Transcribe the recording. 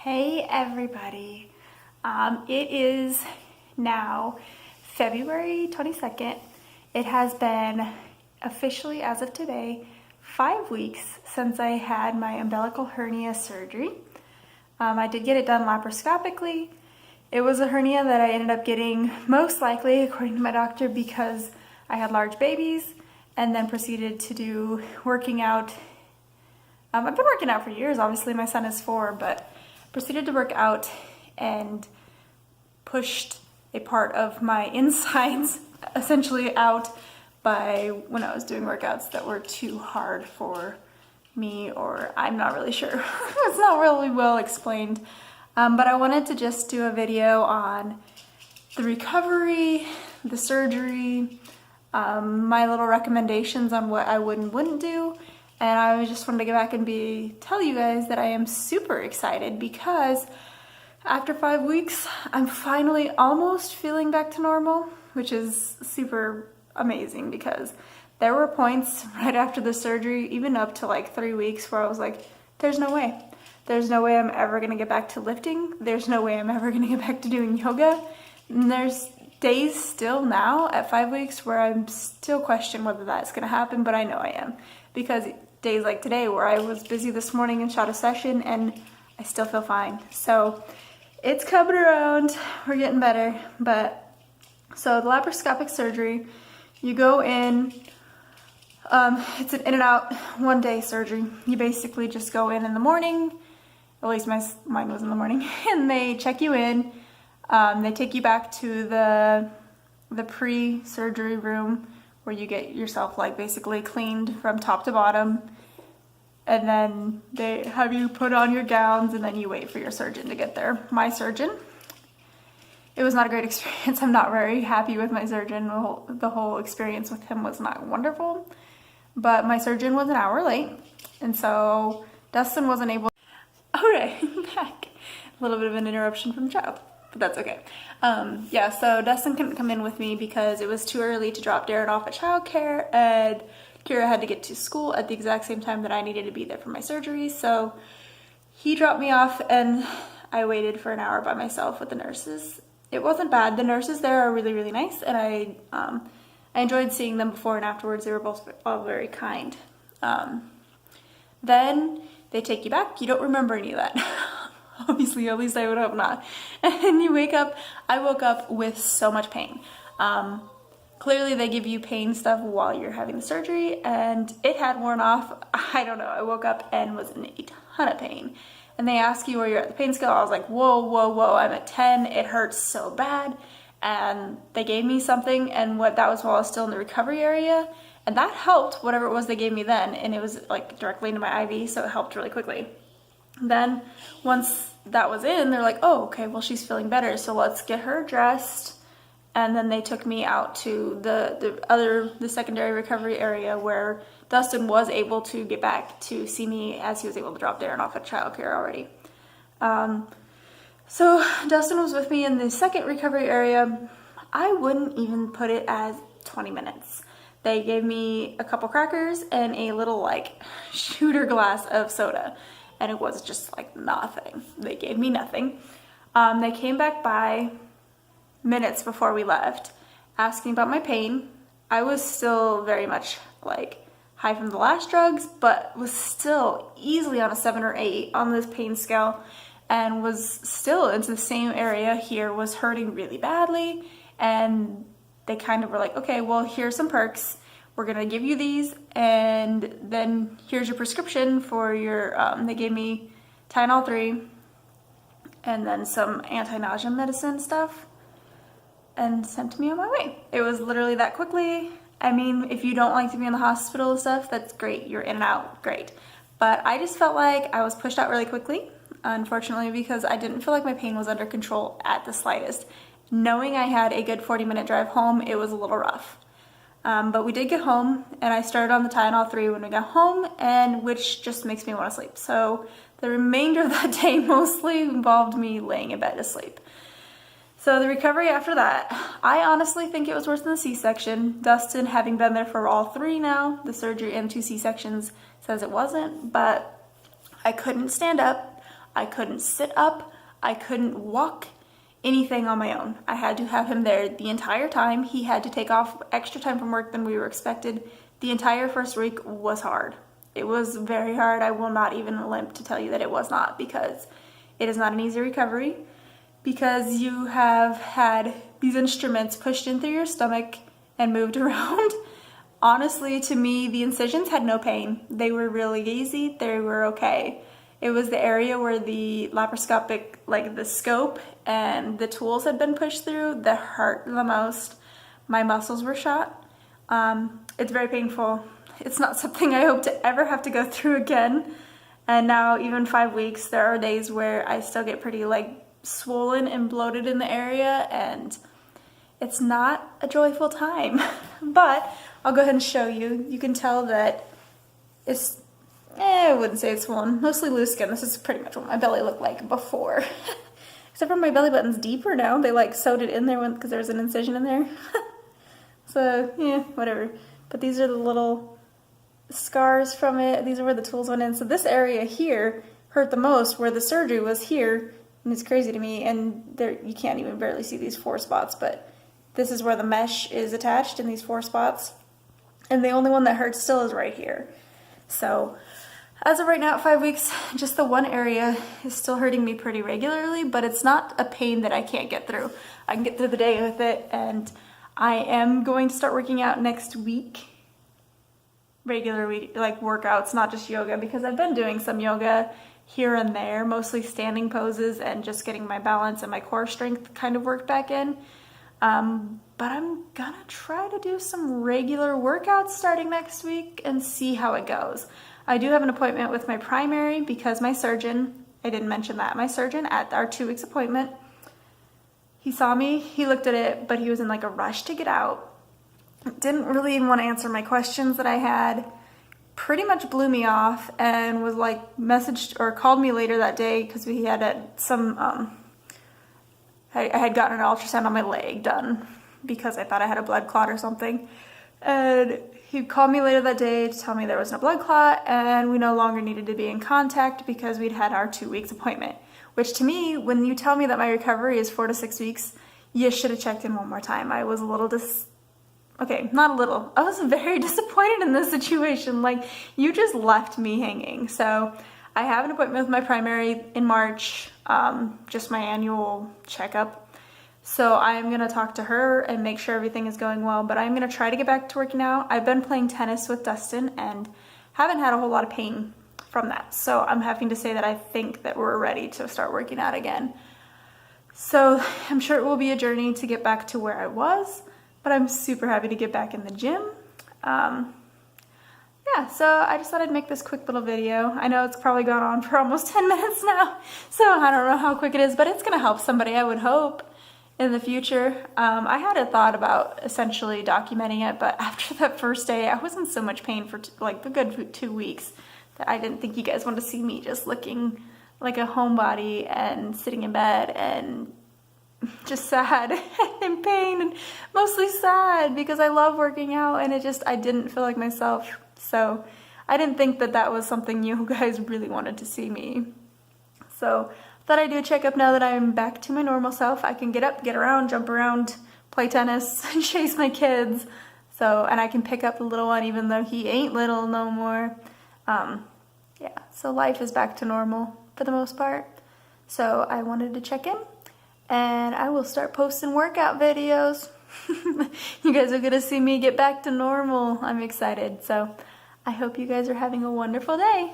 Hey everybody, it is now February 22nd. It has been officially, as of today, 5 weeks since I had my umbilical hernia surgery. I did get it done laparoscopically. It was a hernia that I ended up getting most likely, according to my doctor, because I had large babies, and then proceeded to do working out. I've been working out for years, obviously my son is 4, but proceeded to work out and pushed a part of my insides essentially out when I was doing workouts that were too hard for me, or I'm not really sure. It's not really well explained, but I wanted to just do a video on the recovery, the surgery, my little recommendations on what I would and wouldn't do. And I just wanted to get back and tell you guys that I am super excited because after 5 weeks, I'm finally almost feeling back to normal, which is super amazing because there were points right after the surgery, even up to like 3 weeks, where I was like, there's no way. There's no way I'm ever gonna get back to lifting. There's no way I'm ever gonna get back to doing yoga. And there's days still now at 5 weeks where I'm still questioning whether that's gonna happen, but I know I am. Because days like today where I was busy this morning and shot a session and I still feel fine. So it's coming around, we're getting better. But so the laparoscopic surgery, you go in, it's an in and out 1 day surgery. You basically just go in the morning, at least mine was in the morning, and they check you in. They take you back to the pre-surgery room where you get yourself like basically cleaned from top to bottom, and then they have you put on your gowns, and then you wait for your surgeon to get there. My surgeon, it was not a great experience. I'm not very happy with my surgeon. The whole experience with him was not wonderful, but my surgeon was an hour late, and so Dustin wasn't able. Okay, back. A little bit of an interruption from child. But that's okay. Yeah, so Dustin couldn't come in with me because it was too early to drop Darren off at childcare, and Kira had to get to school at the exact same time that I needed to be there for my surgery. So he dropped me off, and I waited for an hour by myself with the nurses. It wasn't bad. The nurses there are really, really nice, and I enjoyed seeing them before and afterwards. They were both all very kind. Then they take you back. You don't remember any of that. Obviously, at least I would hope not. And you wake up. I woke up with so much pain. Clearly they give you pain stuff while you're having the surgery, and it had worn off. I don't know. I woke up and was in a ton of pain. And they ask you where you're at the pain scale. I was like, whoa, whoa, whoa, I'm at 10. It hurts so bad. And they gave me something, and that was while I was still in the recovery area. And that helped, whatever it was they gave me then. And it was like directly into my IV, so it helped really quickly. Then once that was in, they're like, oh, okay, well, she's feeling better, so let's get her dressed. And then they took me out to the secondary recovery area where Dustin was able to get back to see me, as he was able to drop Darren off at childcare already. So Dustin was with me in the second recovery area. I wouldn't even put it as 20 minutes. They gave me a couple crackers and a little like shooter glass of soda. And it was just like nothing. They gave me nothing. They came back by minutes before we left, asking about my pain. I was still very much like high from the last drugs, but was still easily on a 7 or 8 on this pain scale, and was still into the same area here, was hurting really badly. And they kind of were like, okay, well, here's some perks. We're gonna give you these, and then here's your prescription for your, they gave me Tylenol 3, and then some anti-nausea medicine stuff, and sent me on my way. It was literally that quickly. I mean, if you don't like to be in the hospital and stuff, that's great. You're in and out, great. But I just felt like I was pushed out really quickly, unfortunately, because I didn't feel like my pain was under control at the slightest. Knowing I had a good 40-minute drive home, it was a little rough. But we did get home, and I started on the Tylenol 3 when we got home, and which just makes me want to sleep. So the remainder of that day mostly involved me laying in bed to sleep. So the recovery after that, I honestly think it was worse than the C-section. Dustin, having been there for all 3 now, the surgery and 2 C-sections, says it wasn't, but I couldn't stand up. I couldn't sit up. I couldn't walk anything on my own. I had to have him there the entire time. He had to take off extra time from work than we were expected. The entire first week was hard. It was very hard. I will not even limp to tell you that it was not, because it is not an easy recovery, because you have had these instruments pushed in through your stomach and moved around. Honestly, to me, the incisions had no pain. They were really easy. They were okay. It was the area where the laparoscopic, like the scope and the tools had been pushed through, that hurt the most. My muscles were shot. It's very painful. It's not something I hope to ever have to go through again. And now, even 5 weeks, there are days where I still get pretty swollen and bloated in the area, and it's not a joyful time. But I'll go ahead and show you. You can tell that it's, I wouldn't say it's swollen, mostly loose skin. This is pretty much what my belly looked like before. Except for my belly button's deeper now. They sewed it in there because there was an incision in there. So yeah, whatever. But these are the little scars from it. These are where the tools went in. So this area here hurt the most, where the surgery was here. And it's crazy to me. And there, you can't even barely see these 4 spots, but this is where the mesh is attached in these 4 spots. And the only one that hurts still is right here. So as of right now, at 5 weeks, just the one area is still hurting me pretty regularly, but it's not a pain that I can't get through. I can get through the day with it, and I am going to start working out next week. Regular workouts, not just yoga, because I've been doing some yoga here and there, mostly standing poses and just getting my balance and my core strength kind of worked back in. But I'm gonna try to do some regular workouts starting next week and see how it goes. I do have an appointment with my primary because my surgeon, I didn't mention that, my surgeon at our 2 weeks appointment, he saw me, he looked at it, but he was in a rush to get out. Didn't really even want to answer my questions that I had. Pretty much blew me off and was messaged or called me later that day because we had I had gotten an ultrasound on my leg done because I thought I had a blood clot or something. And he called me later that day to tell me there was no blood clot and we no longer needed to be in contact because we'd had our 2 weeks appointment. Which to me, when you tell me that my recovery is 4 to 6 weeks, you should have checked in one more time. I was a little okay, not a little. I was very disappointed in this situation. You just left me hanging. So I have an appointment with my primary in March, just my annual checkup. So I'm going to talk to her and make sure everything is going well, but I'm going to try to get back to working out. I've been playing tennis with Dustin and haven't had a whole lot of pain from that. So I'm having to say that I think that we're ready to start working out again. So I'm sure it will be a journey to get back to where I was, but I'm super happy to get back in the gym. Yeah, so I just thought I'd make this quick little video. I know it's probably gone on for almost 10 minutes now, so I don't know how quick it is, but it's going to help somebody, I would hope, in the future. I had a thought about essentially documenting it, but after that first day, I was in so much pain for a good 2 weeks that I didn't think you guys wanted to see me just looking like a homebody and sitting in bed and just sad and in pain and mostly sad because I love working out and I didn't feel like myself. So I didn't think that that was something you guys really wanted to see me. So thought I'd do a checkup now that I'm back to my normal self. I can get up, get around, jump around, play tennis, and chase my kids. And I can pick up the little one even though he ain't little no more. Yeah, so life is back to normal for the most part. So I wanted to check in and I will start posting workout videos. You guys are gonna see me get back to normal. I'm excited. So I hope you guys are having a wonderful day.